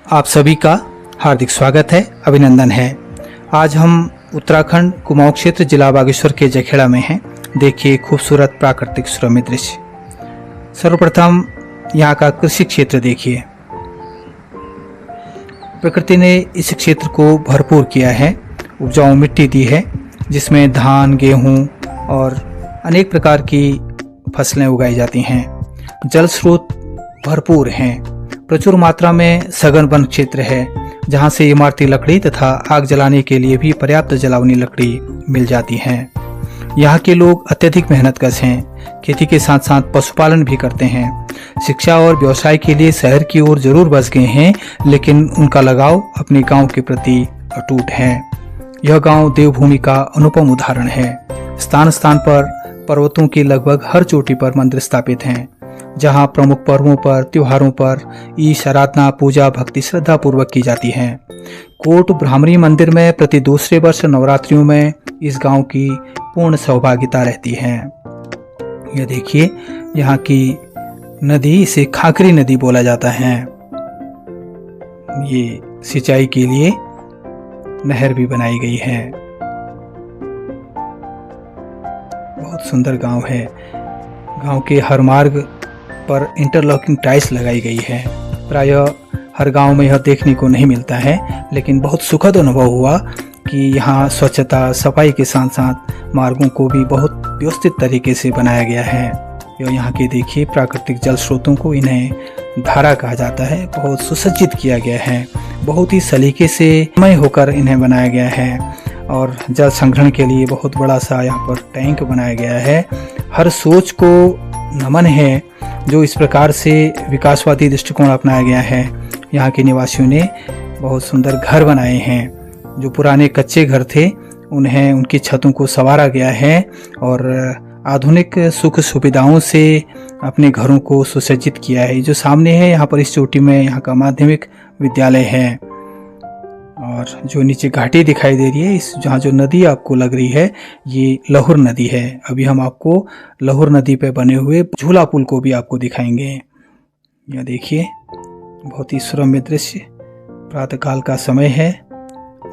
आप सभी का हार्दिक स्वागत है, अभिनंदन है। आज हम उत्तराखंड कुमाऊं क्षेत्र जिला बागेश्वर के जखेड़ा में हैं। देखिए खूबसूरत प्राकृतिक सुरम्य दृश्य। सर्वप्रथम यहाँ का कृषि क्षेत्र देखिए। प्रकृति ने इस क्षेत्र को भरपूर किया है, उपजाऊ मिट्टी दी है जिसमें धान, गेहूं और अनेक प्रकार की फसलें उगाई जाती हैं। जल स्रोत भरपूर हैं। प्रचुर मात्रा में सघन वन क्षेत्र है जहां से इमारती लकड़ी तथा आग जलाने के लिए भी पर्याप्त जलावनी लकड़ी मिल जाती है। यहाँ के लोग अत्यधिक मेहनतकश हैं। खेती के साथ साथ पशुपालन भी करते हैं। शिक्षा और व्यवसाय के लिए शहर की ओर जरूर बस गए हैं, लेकिन उनका लगाव अपने गांव के प्रति अटूट है। यह गांव देवभूमि का अनुपम उदाहरण है। स्थान स्थान पर पर्वतों की लगभग हर चोटी पर मंदिर स्थापित हैं, जहां प्रमुख पर्वों पर, त्योहारों पर ईश आराधना, पूजा, भक्ति श्रद्धा पूर्वक की जाती है। कोट ब्राह्मणी मंदिर में प्रति दूसरे वर्ष नवरात्रियों में इस गांव की पूर्ण सहभागिता रहती है। यह देखिए यहाँ की नदी, इसे खाकरी नदी बोला जाता है। ये सिंचाई के लिए नहर भी बनाई गई है। बहुत सुंदर गांव है। गांव के हर मार्ग पर इंटरलॉकिंग टाइल्स लगाई गई है। प्रायः हर गांव में यह देखने को नहीं मिलता है, लेकिन बहुत सुखद अनुभव हुआ कि यहाँ स्वच्छता, सफाई के साथ साथ मार्गों को भी बहुत व्यवस्थित तरीके से बनाया गया है। यहाँ के देखिए प्राकृतिक जल स्रोतों को, इन्हें धारा कहा जाता है, बहुत सुसज्जित किया गया है। बहुत ही सलीके से मय होकर इन्हें बनाया गया है और जल संग्रहण के लिए बहुत बड़ा सा यहाँ पर टैंक बनाया गया है। हर सोच को नमन है जो इस प्रकार से विकासवादी दृष्टिकोण अपनाया गया है। यहाँ के निवासियों ने बहुत सुंदर घर बनाए हैं। जो पुराने कच्चे घर थे उन्हें, उनकी छतों को संवारा गया है और आधुनिक सुख सुविधाओं से अपने घरों को सुसज्जित किया है। जो सामने है यहाँ पर इस चोटी में यहाँ का माध्यमिक विद्यालय है और जो नीचे घाटी दिखाई दे रही है, इस जहाँ जो नदी आपको लग रही है ये लहुर नदी है। अभी हम आपको लहुर नदी पे बने हुए झूला पुल को भी आपको दिखाएंगे। यह देखिए बहुत ही सुरम्य दृश्य। प्रातःकाल का समय है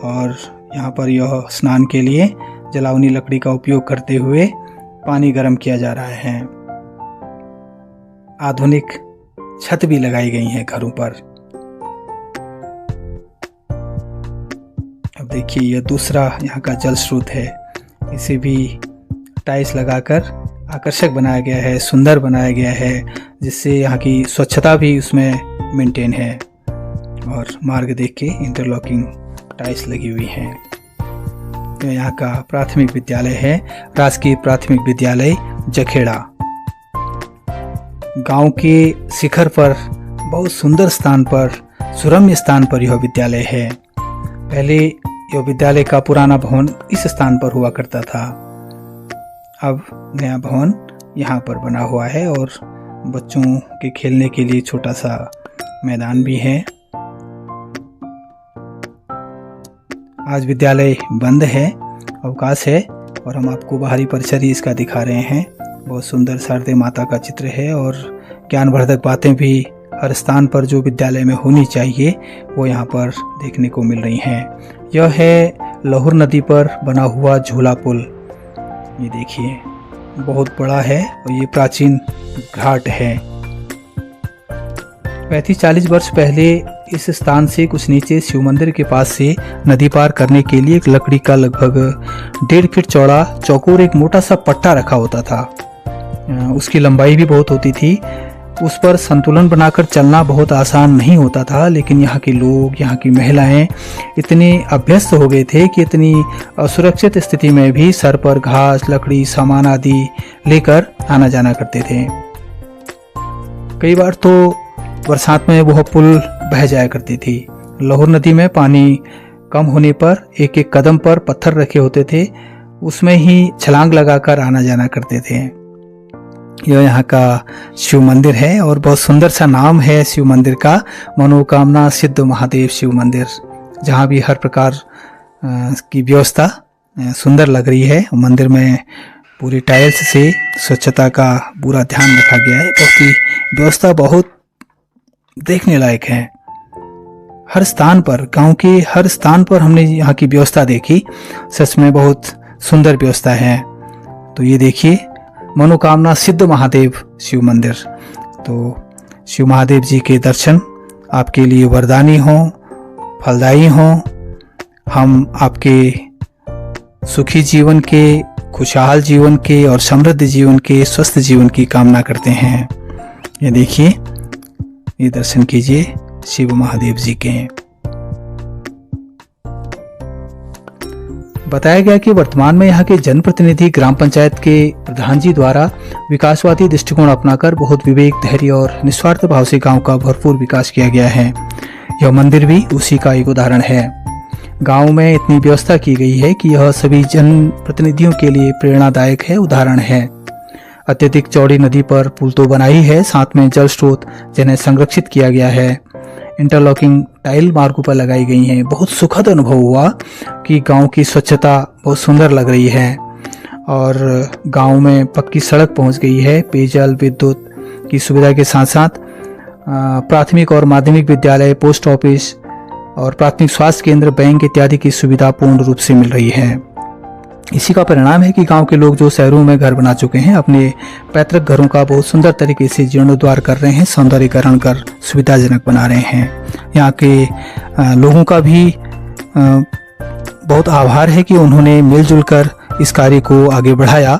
और यहाँ पर यह स्नान के लिए जलावनी लकड़ी का उपयोग करते हुए पानी गर्म किया जा रहा है। आधुनिक छत भी लगाई गई है घरों पर। अब देखिए यह दूसरा यहाँ का जल स्रोत है। इसे भी टाइल्स लगाकर आकर्षक बनाया गया है, सुंदर बनाया गया है, जिससे यहाँ की स्वच्छता भी उसमें मेंटेन है। और मार्ग देख के इंटरलॉकिंग टाइल्स लगी हुई हैं। तो यहाँ का प्राथमिक विद्यालय है, राजकीय प्राथमिक विद्यालय जखेड़ा। गांव के शिखर पर, बहुत सुंदर स्थान पर, सुरम्य स्थान पर यह विद्यालय है। पहले यह विद्यालय का पुराना भवन इस स्थान पर हुआ करता था। अब नया भवन यहाँ पर बना हुआ है और बच्चों के खेलने के लिए छोटा सा मैदान भी है। आज विद्यालय बंद है, अवकाश है और हम आपको बाहरी परिसर ही इसका दिखा रहे हैं। बहुत सुंदर शारदे माता का चित्र है और ज्ञानवर्धक बातें भी हर स्थान पर जो विद्यालय में होनी चाहिए वो यहाँ पर देखने को मिल रही हैं। यह है लहुर नदी पर बना हुआ झूला पुल। ये देखिए बहुत बड़ा है और ये प्राचीन घाट है। 35-40 वर्ष पहले इस स्थान से कुछ नीचे शिव मंदिर के पास से नदी पार करने के लिए एक लकड़ी का लगभग 1.5 फीट चौड़ा चौकोर एक मोटा सा पट्टा रखा होता था। उसकी लंबाई भी बहुत होती थी। उस पर संतुलन बनाकर चलना बहुत आसान नहीं होता था, लेकिन यहाँ के लोग, यहाँ की महिलाएं इतने अभ्यस्त हो गए थे कि इतनी असुरक्षित स्थिति में भी सर पर घास, लकड़ी, सामान आदि लेकर आना जाना करते थे। कई बार तो बरसात में वह पुल बह जाया करती थी। लहुर नदी में पानी कम होने पर एक एक कदम पर पत्थर रखे होते थे, उसमें ही छलांग लगाकर आना जाना करते थे। यह यहाँ का शिव मंदिर है और बहुत सुंदर सा नाम है शिव मंदिर का, मनोकामना सिद्ध महादेव शिव मंदिर। जहाँ भी हर प्रकार की व्यवस्था सुंदर लग रही है। मंदिर में पूरी टाइल्स से स्वच्छता का पूरा ध्यान रखा गया है। बहुत ही व्यवस्था बहुत देखने लायक है। हर स्थान पर, गांव के हर स्थान पर हमने यहाँ की व्यवस्था देखी। सच में बहुत सुंदर व्यवस्था है। तो ये देखिए, मनोकामना सिद्ध महादेव शिव मंदिर। तो शिव महादेव जी के दर्शन आपके लिए वरदानी हों, फलदायी हों। हम आपके सुखी जीवन के, खुशहाल जीवन के और समृद्ध जीवन के, स्वस्थ जीवन की कामना करते हैं। ये देखिए, ये दर्शन कीजिए शिव महादेव जी के। बताया गया कि वर्तमान में यहाँ के जनप्रतिनिधि ग्राम पंचायत के प्रधान जी द्वारा विकासवादी दृष्टिकोण अपनाकर बहुत विवेक, धैर्य और निस्वार्थ भाव से गांव का भरपूर विकास किया गया है। यह मंदिर भी उसी का एक उदाहरण है। गांव में इतनी व्यवस्था की गई है कि यह सभी जनप्रतिनिधियों के लिए प्रेरणादायक है, उदाहरण है। अत्यधिक चौड़ी नदी पर पुल तो बनाई है, साथ में जल स्रोत जिन्हें संरक्षित किया गया है। इंटरलॉकिंग टाइल मार्गों पर लगाई गई हैं। बहुत सुखद अनुभव हुआ कि गांव की स्वच्छता बहुत सुंदर लग रही है और गांव में पक्की सड़क पहुंच गई है। पेयजल, विद्युत की सुविधा के साथ साथ प्राथमिक और माध्यमिक विद्यालय, पोस्ट ऑफिस और प्राथमिक स्वास्थ्य केंद्र, बैंक इत्यादि की सुविधा पूर्ण रूप से मिल रही है। इसी का परिणाम है कि गांव के लोग जो शहरों में घर बना चुके हैं, अपने पैतृक घरों का बहुत सुंदर तरीके से जीर्णोद्धार कर रहे हैं, सौंदर्यीकरण कर सुविधाजनक बना रहे हैं। यहाँ के लोगों का भी बहुत आभार है कि उन्होंने मिलजुल कर इस कार्य को आगे बढ़ाया।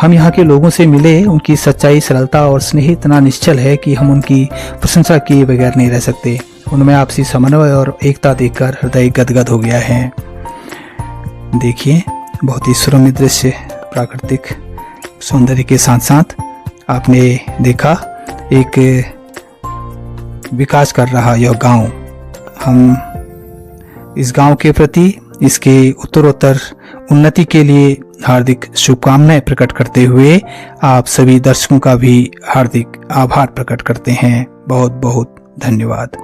हम यहाँ के लोगों से मिले, उनकी सच्चाई, सरलता और स्नेह इतना निश्चल है कि हम उनकी प्रशंसा किए बगैर नहीं रह सकते। उनमें आपसी समन्वय और एकता देखकर हृदय गदगद हो गया है। देखिए, बहुत ही सुरम्य दृश्य, प्राकृतिक सौंदर्य के साथ साथ आपने देखा एक विकास कर रहा यह गांव। हम इस गांव के प्रति, इसके उत्तरोत्तर उन्नति के लिए हार्दिक शुभकामनाएं प्रकट करते हुए आप सभी दर्शकों का भी हार्दिक आभार प्रकट करते हैं। बहुत बहुत धन्यवाद।